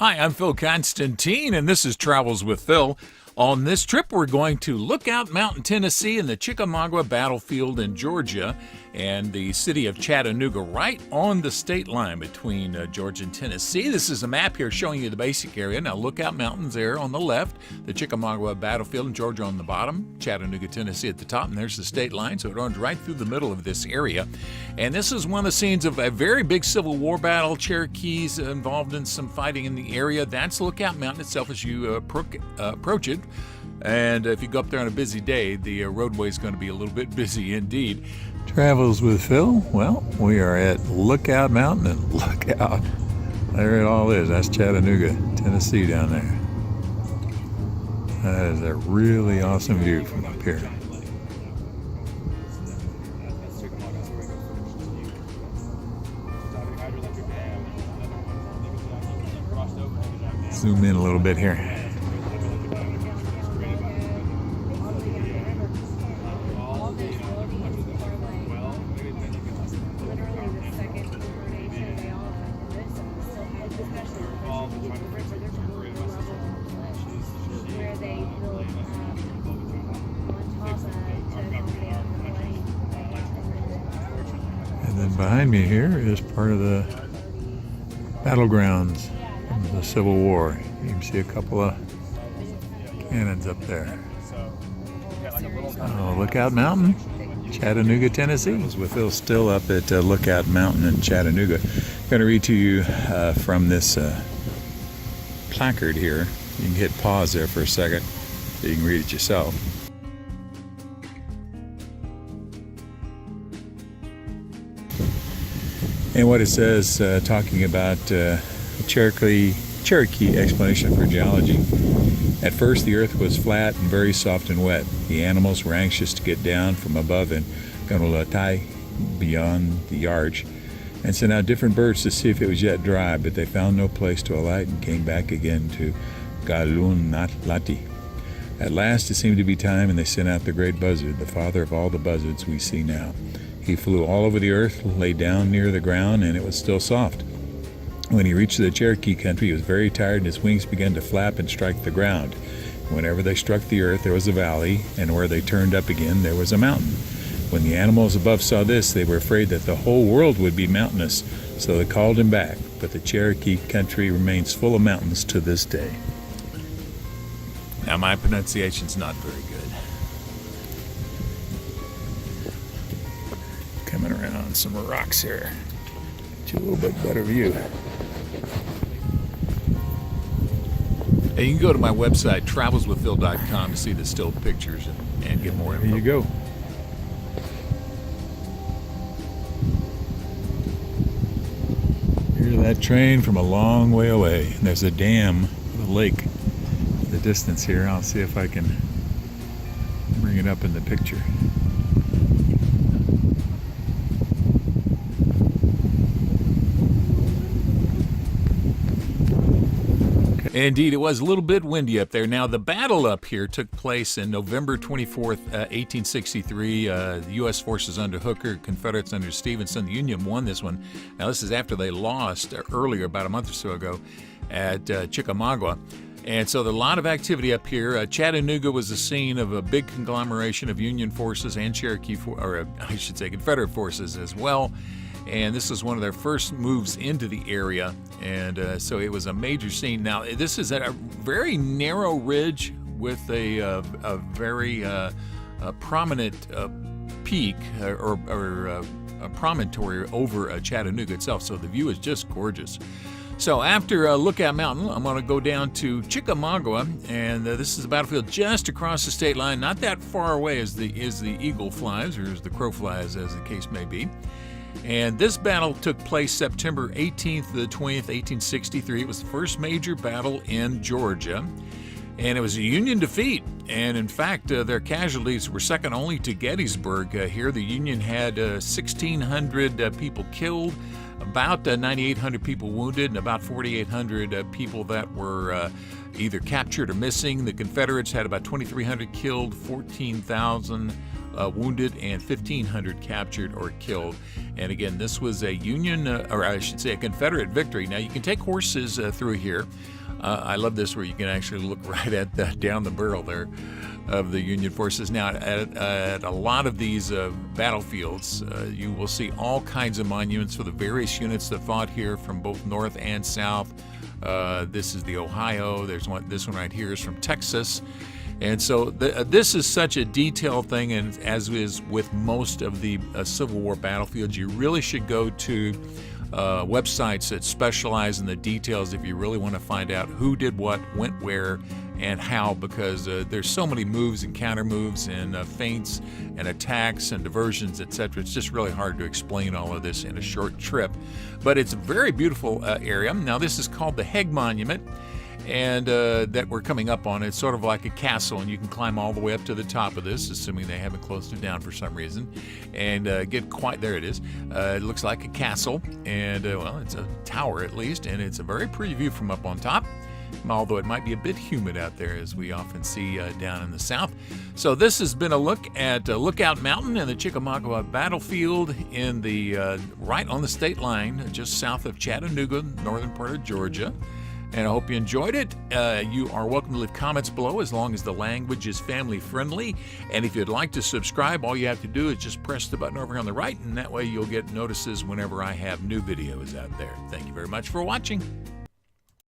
Hi, I'm Phil Constantine, and this is Travels with Phil. On this trip, we're going to Lookout Mountain, Tennessee, and the Chickamauga Battlefield in Georgia, and the city of Chattanooga, right on the state line between Georgia and Tennessee. This is a map here showing you the basic area. Now, Lookout Mountain's there on the left, the Chickamauga Battlefield in Georgia on the bottom, Chattanooga, Tennessee at the top, and there's the state line, so it runs right through the middle of this area. And this is one of the scenes of a very big Civil War battle. Cherokees involved in some fighting in the area. That's Lookout Mountain itself as you approach it. And if you go up there on a busy day, the roadway is going to be a little bit busy indeed. Travels with Phil. Well, we are at Lookout Mountain, and look out. There it all is. That's Chattanooga, Tennessee down there. That is a really awesome view from up here. Zoom in a little bit here. And then behind me here is part of the battlegrounds of the Civil War. You can see a couple of cannons up there. Oh, Lookout Mountain, Chattanooga, Tennessee. We're still up at Lookout Mountain in Chattanooga. I'm going to read to you from this placard here. You can hit pause there for a second so you can read it yourself. And what it says, talking about Cherokee explanation for geology. At first, the earth was flat and very soft and wet. The animals were anxious to get down from above and Ganulatai beyond the arch, and sent out different birds to see if it was yet dry, but they found no place to alight and came back again to Galunlati. At last, it seemed to be time, and they sent out the great buzzard, the father of all the buzzards we see now. He flew all over the earth, lay down near the ground, and it was still soft. When he reached the Cherokee country, he was very tired, and his wings began to flap and strike the ground. Whenever they struck the earth, there was a valley, and where they turned up again, there was a mountain. When the animals above saw this, they were afraid that the whole world would be mountainous, so they called him back. But the Cherokee country remains full of mountains to this day. Now, my pronunciation's not very good. Coming around some rocks here. Get you a little bit better view. Hey, you can go to my website, travelswithphil.com, to see the still pictures and get more info. There you go. Hear that train from a long way away. And there's a dam, a lake, in the distance here. I'll see if I can bring it up in the picture. Indeed, it was a little bit windy up there. Now, the battle up here took place in November 24th, 1863. The U.S. forces under Hooker, Confederates under Stevenson. The Union won this one. Now, this is after they lost earlier, about a month or so ago, at Chickamauga. And so there's a lot of activity up here. Chattanooga was the scene of a big conglomeration of Union forces and Confederate forces as well. And this was one of their first moves into the area, and so it was a major scene. Now, this is at a very narrow ridge with a very prominent peak or a promontory over Chattanooga itself, so the view is just gorgeous. So after Lookout Mountain, I'm going to go down to Chickamauga, and this is the battlefield just across the state line, not that far away as the eagle flies, or as the crow flies, as the case may be. And this battle took place September 18th to the 20th, 1863. It was the first major battle in Georgia, and it was a Union defeat. And in fact, their casualties were second only to Gettysburg. Here, the Union had 1,600 people killed, about 9,800 people wounded, and about 4,800 people that were either captured or missing. The Confederates had about 2,300 killed, 14,000 wounded and 1,500 captured or killed. And again, this was a Union, or I should say a Confederate victory. Now, you can take horses through here. I love this where you can actually look right at down the barrel there of the Union forces. Now, at a lot of these battlefields, you will see all kinds of monuments for the various units that fought here from both north and south. This is the Ohio. There's one. This one right here is from Texas. And so this is such a detailed thing, and as is with most of the Civil War battlefields, you really should go to websites that specialize in the details if you really want to find out who did what, went where, and how, because there's so many moves and counter moves and feints and attacks and diversions, etc. It's just really hard to explain all of this in a short trip. But it's a very beautiful area. Now, this is called the Haig Monument, and that we're coming up on. It's sort of like a castle, and you can climb all the way up to the top of this, assuming they haven't closed it down for some reason, and get quite, there it is. It looks like a castle, and well, it's a tower at least, and it's a very pretty view from up on top, although it might be a bit humid out there, as we often see down in the south. So this has been a look at Lookout Mountain and the Chickamauga Battlefield in the right on the state line, just south of Chattanooga, northern part of Georgia. And I hope you enjoyed it. You are welcome to leave comments below as long as the language is family friendly. And if you'd like to subscribe, all you have to do is just press the button over on the right, and that way you'll get notices whenever I have new videos out there. Thank you very much for watching.